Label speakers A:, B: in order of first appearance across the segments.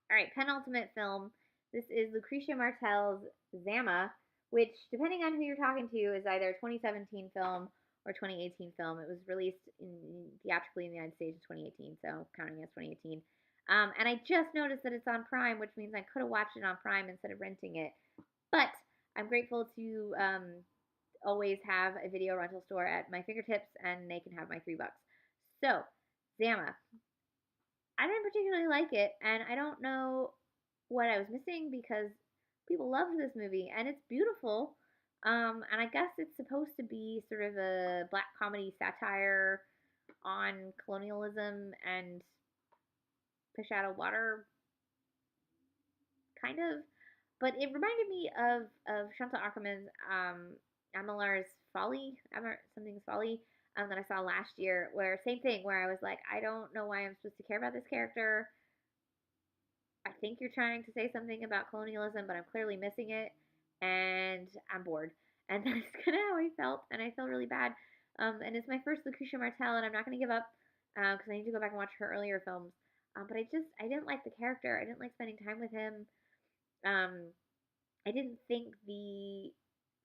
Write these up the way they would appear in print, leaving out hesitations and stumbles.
A: All right, penultimate film. This is Lucrecia Martel's Zama, which, depending on who you're talking to, is either a 2017 film or 2018 film. It was released theatrically in the United States in 2018, so counting as 2018. And I just noticed that it's on Prime, which means I could have watched it on Prime instead of renting it. But I'm grateful to always have a video rental store at my fingertips, and they can have my $3. So, Zama, I didn't particularly like it, and I don't know what I was missing because people loved this movie, and it's beautiful. And I guess it's supposed to be sort of a black comedy satire on colonialism and fish out of water, kind of. But it reminded me of Chantal Ackerman's Amelar's Folly, something's Folly, that I saw last year. Where same thing, where I was like, I don't know why I'm supposed to care about this character. I think you're trying to say something about colonialism, but I'm clearly missing it, and I'm bored. And that's kind of how I felt, and I feel really bad. And it's my first Lucrecia Martel, and I'm not going to give up because I need to go back and watch her earlier films. But I didn't like the character. I didn't like spending time with him. Um, I didn't think the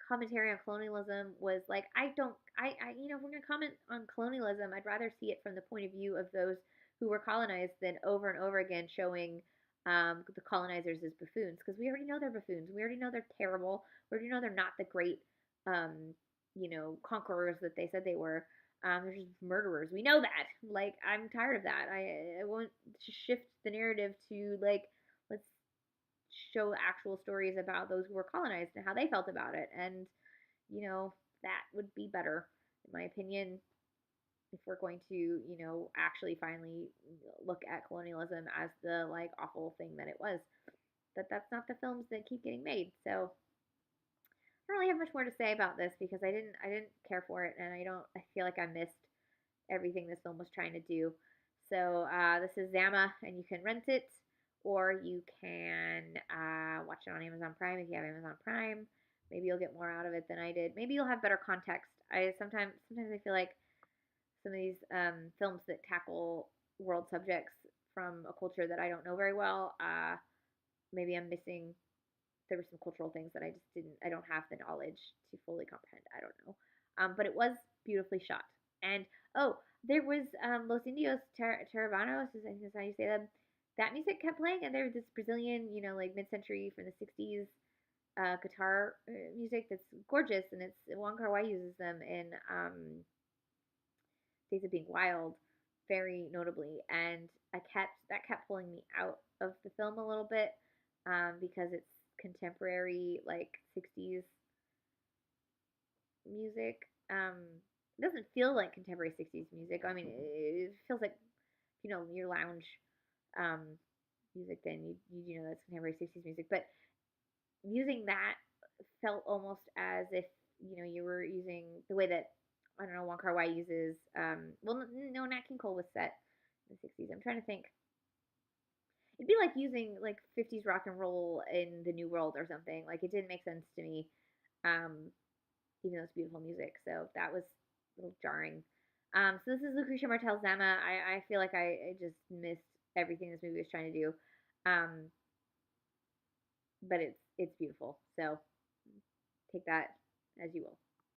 A: commentary on colonialism was like if we're gonna comment on colonialism, I'd rather see it from the point of view of those who were colonized than over and over again showing the colonizers as buffoons, because we already know they're buffoons. We already know they're terrible. We already know they're not the great conquerors that they said they were. They're just murderers. We know that. Like, I'm tired of that. I want to shift the narrative to, like, let's show actual stories about those who were colonized and how they felt about it. And, that would be better, in my opinion, if we're going to, actually finally look at colonialism as the, like, awful thing that it was. But that's not the films that keep getting made. So I don't really have much more to say about this because I didn't care for it, and I feel like I missed everything this film was trying to do. So this is Zama, and you can rent it, or you can watch it on Amazon Prime if you have Amazon Prime. Maybe you'll get more out of it than I did. Maybe you'll have better context. Sometimes I feel like some of these films that tackle world subjects from a culture that I don't know very well. Maybe I'm missing. There were some cultural things that I don't have the knowledge to fully comprehend. I don't know. But it was beautifully shot. And oh, there was Los Indios Taravanos, I think that's how you say them. That music kept playing, and there was this Brazilian, like mid-century from the '60s guitar music that's gorgeous, and it's Wong Kar-wai uses them in Days of Being Wild, very notably, and that kept pulling me out of the film a little bit because it's contemporary, like '60s music. It doesn't feel like contemporary '60s music. I mean, it feels like your lounge um, music. Then that's contemporary '60s music, but using that felt almost as if you were using the way that I don't know Wong Kar Wai uses. Well, no, Nat King Cole was set in the '60s. I'm trying to think. It'd be like using like '50s rock and roll in the New World or something. Like, it didn't make sense to me, um, even though it's beautiful music. So that was a little jarring. So this is Lucrecia Martel Zama. I feel like I just missed everything this movie was trying to do. Um, but it's beautiful. So take that as you will.